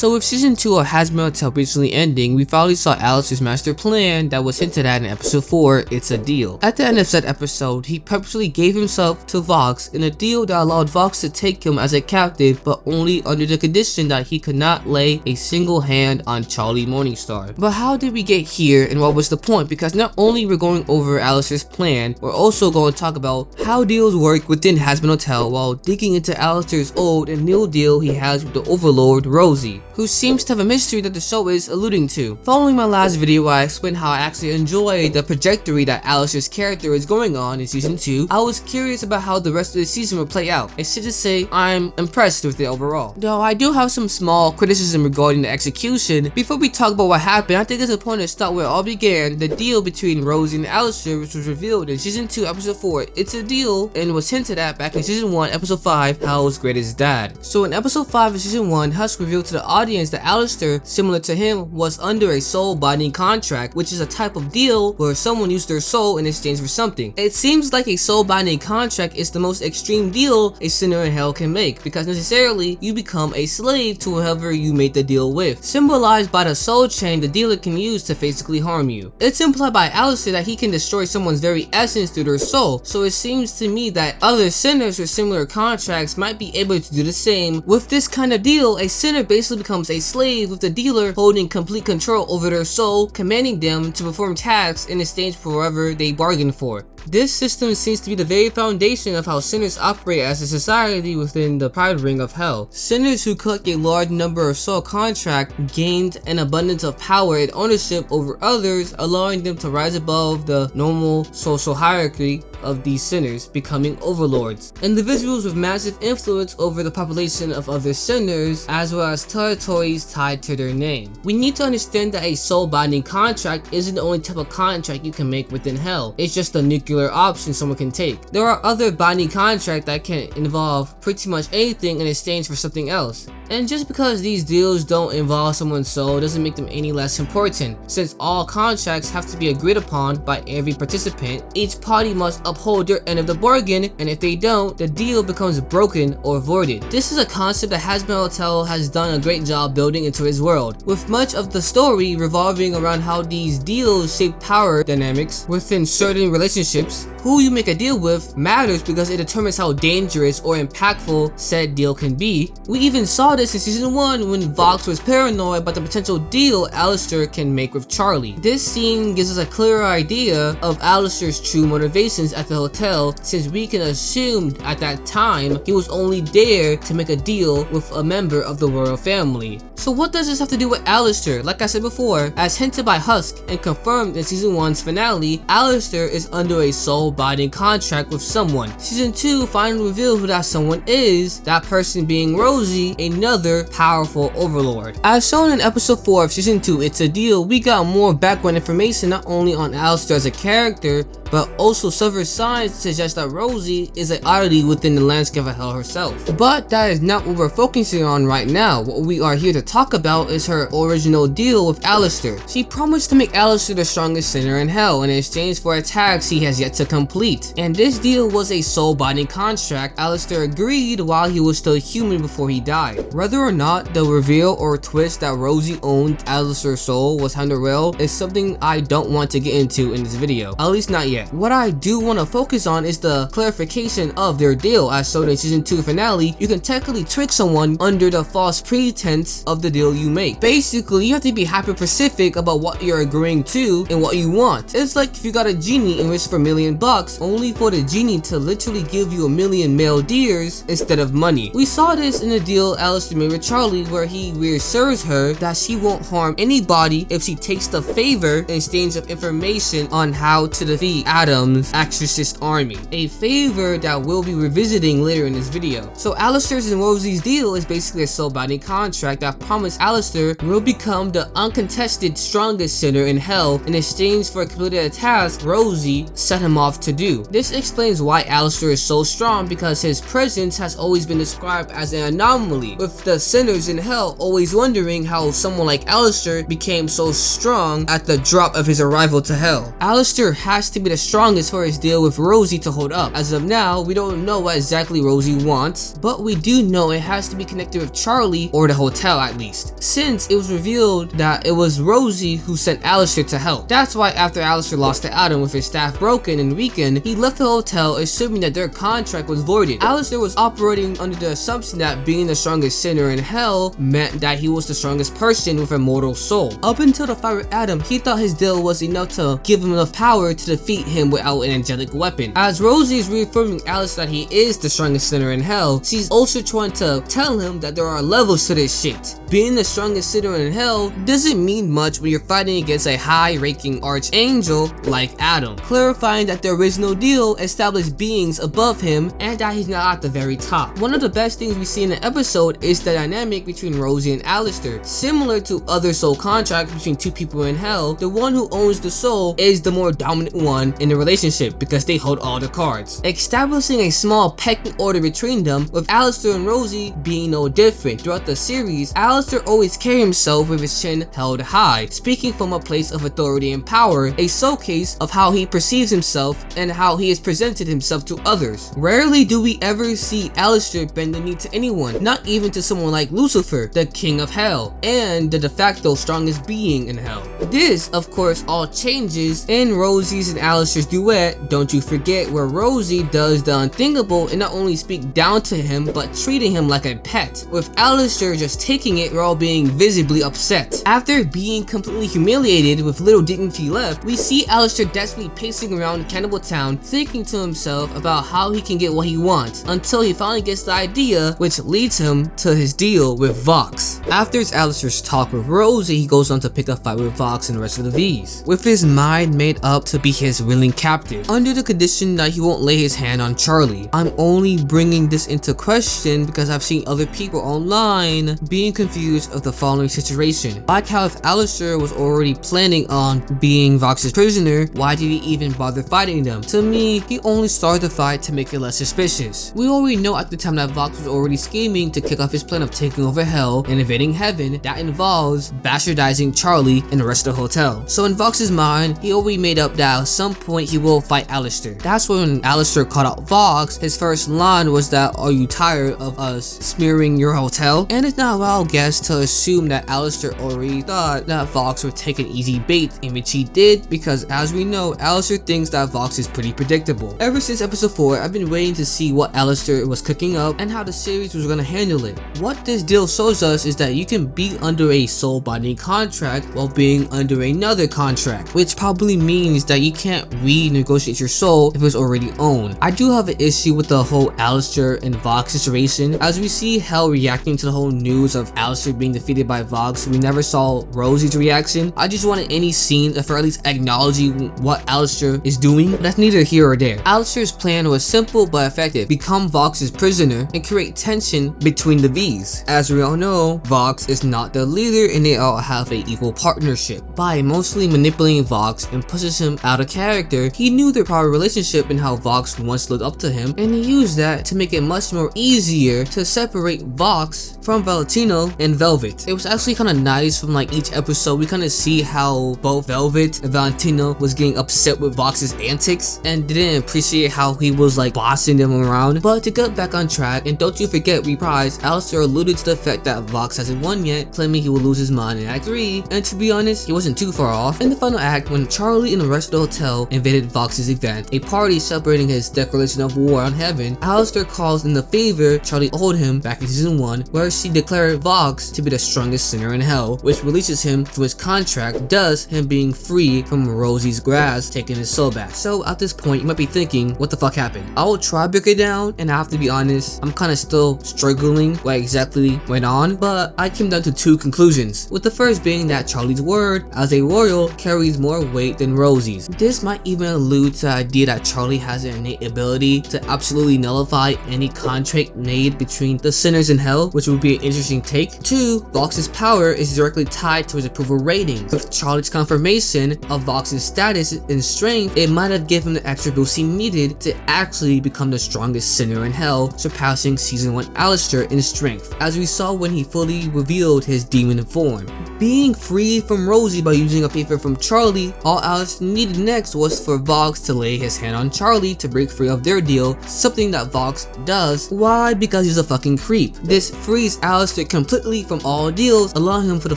So with season 2 of Hazbin Hotel recently ending, we finally saw Alastor's master plan that was hinted at in episode 4, It's a Deal. At the end of said episode, he purposely gave himself to Vox in a deal that allowed Vox to take him as a captive, but only under the condition that he could not lay a single hand on Charlie Morningstar. But how did we get here, and what was the point? Because not only we're going over Alastor's plan, we're also going to talk about how deals work within Hazbin Hotel while digging into Alastor's old and new deal he has with the overlord Rosie, who seems to have a mystery that the show is alluding to. Following my last video where I explained how I actually enjoy the trajectory that Alastor's character is going on in season 2, I was curious about how the rest of the season would play out. It's safe to say I'm impressed with it overall. Though I do have some small criticism regarding the execution. Before we talk about what happened, I think it's important to start where it all began, the deal between Rosie and Alastor, which was revealed in season 2 episode 4, It's a Deal, and was hinted at back in season 1 episode 5, Hell's Greatest Dad. So in episode 5 of season 1, Husk revealed to the audience that Alastor, similar to him, was under a soul binding contract, which is a type of deal where someone used their soul in exchange for something. It seems like a soul binding contract is the most extreme deal a sinner in hell can make, because necessarily you become a slave to whoever you made the deal with, symbolized by the soul chain the dealer can use to physically harm you. It's implied by Alastor that he can destroy someone's very essence through their soul, so it seems to me that other sinners with similar contracts might be able to do the same. With this kind of deal, a sinner basically becomes a slave with the dealer holding complete control over their soul, commanding them to perform tasks in exchange for whatever they bargained for. This system seems to be the very foundation of how sinners operate as a society within the pride ring of hell. Sinners who collect a large number of soul contracts gained an abundance of power and ownership over others, allowing them to rise above the normal social hierarchy of these sinners, becoming overlords. Individuals with massive influence over the population of other sinners, as well as territories tied to their name. We need to understand that a soul binding contract isn't the only type of contract you can make within hell. It's just a nuclear option someone can take. There are other binding contracts that can involve pretty much anything in exchange for something else. And just because these deals don't involve someone's soul doesn't make them any less important. Since all contracts have to be agreed upon by every participant, each party must uphold their end of the bargain, and if they don't, the deal becomes broken or voided. This is a concept that Hazbin Hotel has done a great job building into his world, with much of the story revolving around how these deals shape power dynamics within certain relationships. Who you make a deal with matters because it determines how dangerous or impactful said deal can be. We even saw this in season 1 when Vox was paranoid about the potential deal Alastor can make with Charlie. This scene gives us a clearer idea of Alastor's true motivations at the hotel, since we can assume at that time he was only there to make a deal with a member of the royal family. So what does this have to do with Alastor? Like I said before, as hinted by Husk and confirmed in season 1's finale, Alastor is under a soul binding contract with someone. Season 2 finally revealed who that someone is, that person being Rosie, another powerful overlord. As shown in episode 4 of season 2, It's a Deal, we got more background information not only on Alastor as a character, but also several signs to suggest that Rosie is an oddity within the landscape of hell herself. But that is not what we're focusing on right now. What we are here to talk about is her original deal with Alastor. She promised to make Alastor the strongest sinner in hell in exchange for a task he has yet to complete. And this deal was a soul binding contract. Alastor agreed while he was still human before he died. Whether or not the reveal or twist that Rosie owned Alastor's soul was handled well is something I don't want to get into in this video, at least not yet. What I do want to focus on is the clarification of their deal. As shown in season 2 finale, you can technically trick someone under the false pretense of the deal you make. Basically, you have to be hyper specific about what you're agreeing to and what you want. It's like if you got a genie and wish for $1 million, only for the genie to literally give you 1 million male deers instead of money. We saw this in the deal Alastor made with Charlie, where he reassures her that she won't harm anybody if she takes the favor in exchange of information on how to defeat Adam's exorcist army, a favor that we'll be revisiting later in this video. So Alastor's and Rosie's deal is basically a soul binding contract that promised Alastor will become the uncontested strongest sinner in hell in exchange for completing a task Rosie set him off to do. This explains why Alastor is so strong, because his presence has always been described as an anomaly, with the sinners in hell always wondering how someone like Alastor became so strong at the drop of his arrival to hell. Alastor has to be the strongest for his deal with Rosie to hold up. As of now, we don't know what exactly Rosie wants, but we do know it has to be connected with Charlie or the hotel at least, since it was revealed that it was Rosie who sent Alastor to help. That's why after Alastor lost to Adam with his staff broken and weakened, he left the hotel assuming that their contract was voided. Alastor was operating under the assumption that being the strongest sinner in hell meant that he was the strongest person with a mortal soul. Up until the fight with Adam, he thought his deal was enough to give him enough power to defeat him without an angelic weapon. As Rosie is reaffirming Alastor that he is the strongest sinner in hell, she's also trying to tell him that there are levels to this shit. Being the strongest sinner in hell doesn't mean much when you're fighting against a high-ranking archangel like Adam, clarifying that the original deal established beings above him and that he's not at the very top. One of the best things we see in the episode is the dynamic between Rosie and Alastor. Similar to other soul contracts between two people in hell, the one who owns the soul is the more dominant one in the relationship because they hold all the cards, establishing a small pecking order between them, with Alastor and Rosie being no different. Throughout the series, Alastor always carried himself with his chin held high, speaking from a place of authority and power, a showcase of how he perceives himself and how he has presented himself to others. Rarely do we ever see Alastor bend the knee to anyone, not even to someone like Lucifer, the king of hell, and the de facto strongest being in hell. This, of course, all changes in Rosie's and Alastor's duet, Don't You Forget, where Rosie does the unthinkable and not only speak down to him, but treating him like a pet, with Alastor just taking it while being visibly upset. After being completely humiliated with little dignity left, we see Alastor desperately pacing around Cannibal Town, thinking to himself about how he can get what he wants, until he finally gets the idea, which leads him to his deal with Vox. After Alastor's talk with Rosie, he goes on to pick a fight with Vox and the rest of the V's, with his mind made up to be his willing captive, under the condition that he won't lay his hand on Charlie. I'm only bringing this into question because I've seen other people online being confused of the following situation. Like how if Alastor was already planning on being Vox's prisoner, why did he even bother fighting them? To me, he only started the fight to make it less suspicious. We already know at the time that Vox was already scheming to kick off his plan of taking over hell and invading heaven that involves bastardizing Charlie and the rest of the hotel. So in Vox's mind, he already made up that at some point he will fight Alastor. That's when Alastor called out Vox. His first line was that, "Are you tired of us smearing your hotel?" And it's not a wild guess to assume that Alastor already thought that Vox would take an easy bait, in which he did, because as we know, Alastor thinks that Vox is pretty predictable. Ever since episode 4, I've been waiting to see what Alastor was cooking up and how the series was gonna handle it. What this deal shows us is that you can be under a soul binding contract while being under another contract, which probably means that you can't renegotiate your soul if it's already owned. I do have an issue with the whole Alastor and Vox situation. As we see Hell reacting to the whole news of Alastor being defeated by Vox, we never saw Rosie's reaction. I just wanted any scene of her at least acknowledging what Alastor is doing. That's neither here or there. Alastor's plan was simple but effective: become Vox's prisoner and create tension between the V's. As we all know, Vox is not the leader and they all have an equal partnership. By emotionally manipulating Vox and pushes him out of character, he knew their prior relationship and how Vox once looked up to him, and he used that to make it much more easier to separate Vox from Valentino and Velvet. It was actually kind of nice from like each episode. We kind of see how both Velvet and Valentino was getting upset with Vox's antics and didn't appreciate how he was like bossing them around. But to get back on track, and don't you forget, reprise, Alastor alluded to the fact that Vox hasn't won yet, claiming he will lose his mind in Act 3, and to be honest, he wasn't too far off. In the final act, when Charlie and the rest of the hotel invaded Vox's event, a party celebrating his declaration of war on heaven, Alastor calls in the favor Charlie owed him back in season 1, where she declared Vox to be the strongest sinner in hell, which releases him from his contract, thus him being free from Rosie's grasp, taking his soul back. So at this point, you might be thinking, what the fuck happened? I will try to break it down, and I have to be honest, I'm kind of still struggling what exactly went on, but I came down to two conclusions, with the first being that Charlie's word as a royal carries more weight than Rosie's. This might even allude to the idea that Charlie has an innate ability to absolutely nullify any contract made between the sinners in hell, which would be an interesting take. 2, Vox's power is directly tied to his approval rating. With Charlie's confirmation of Vox's status and strength, it might have given the extra boost he needed to actually become the strongest sinner in hell, surpassing season 1 Alastor in strength, as we saw when he fully revealed his demon form. Being free from Rosie by using a favor from Charlie, all Alastor needed next was was for Vox to lay his hand on Charlie to break free of their deal, something that Vox does. Why? Because he's a fucking creep. This frees Alastor completely from all deals, allowing him for the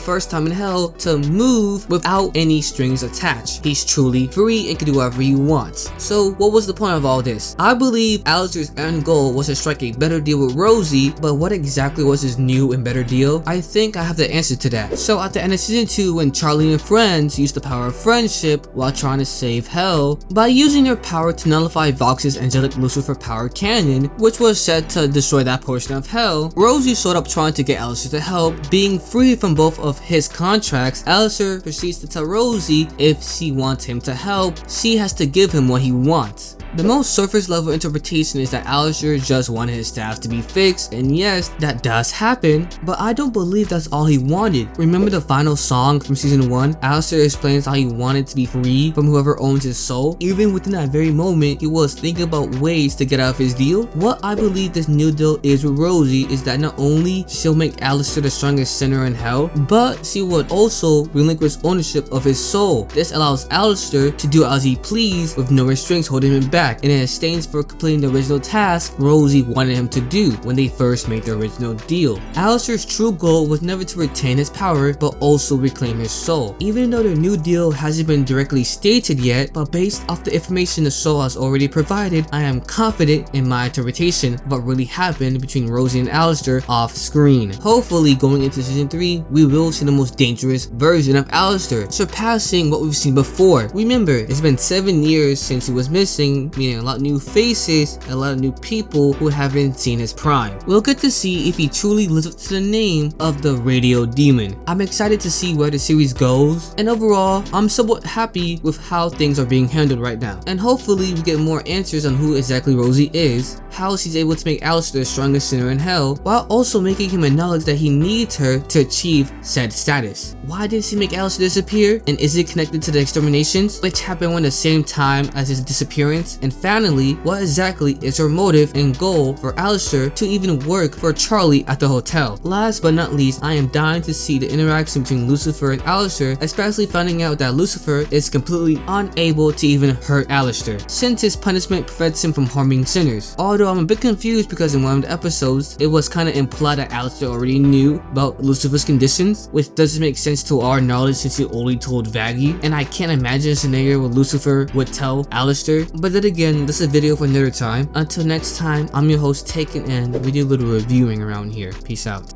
first time in hell to move without any strings attached. He's truly free and can do whatever he wants. So what was the point of all this? I believe Alastor's end goal was to strike a better deal with Rosie, but what exactly was his new and better deal? I think I have the answer to that. So at the end of season 2, when Charlie and friends used the power of friendship while trying to save hell by using their power to nullify Vox's angelic Lucifer power cannon, which was set to destroy that portion of hell, Rosie showed up trying to get Alastor to help. Being free from both of his contracts, Alastor proceeds to tell Rosie if she wants him to help, she has to give him what he wants. The most surface level interpretation is that Alastor just wanted his staff to be fixed, and yes, that does happen, but I don't believe that's all he wanted. Remember the final song from season 1? Alastor explains how he wanted to be free from whoever owns his soul. Even within that very moment, he was thinking about ways to get out of his deal. What I believe this new deal is with Rosie is that not only she'll make Alastor the strongest sinner in hell, but she would also relinquish ownership of his soul. This allows Alastor to do as he please with no restraints holding him back, and in exchange for completing the original task Rosie wanted him to do when they first made the original deal. Alastor's true goal was never to retain his power, but also reclaim his soul. Even though the new deal hasn't been directly stated yet, but based off the information the soul has already provided, I am confident in my interpretation of what really happened between Rosie and Alastor off screen. Hopefully going into season 3, we will see the most dangerous version of Alastor, surpassing what we've seen before. Remember, it's been 7 years since he was missing, meaning a lot of new faces, a lot of new people who haven't seen his prime. We'll get to see if he truly lives up to the name of the Radio Demon. I'm excited to see where the series goes, and overall, I'm somewhat happy with how things are being handled right now. And hopefully we get more answers on who exactly Rosie is, how she's able to make Alastor the strongest sinner in hell, while also making him acknowledge that he needs her to achieve said status. Why did she make Alastor disappear, and is it connected to the exterminations, which happened around the same time as his disappearance? And finally, what exactly is her motive and goal for Alastor to even work for Charlie at the hotel? Last but not least, I am dying to see the interaction between Lucifer and Alastor, especially finding out that Lucifer is completely unable to even hurt Alastor, since his punishment prevents him from harming sinners. Although I'm a bit confused because in one of the episodes, it was kinda implied that Alastor already knew about Lucifer's conditions, which doesn't make sense to our knowledge since he only told Vaggie, and I can't imagine a scenario where Lucifer would tell Alastor. But then again, this is a video for another time. Until next time, I'm your host Taken, and we do a little reviewing around here. Peace out.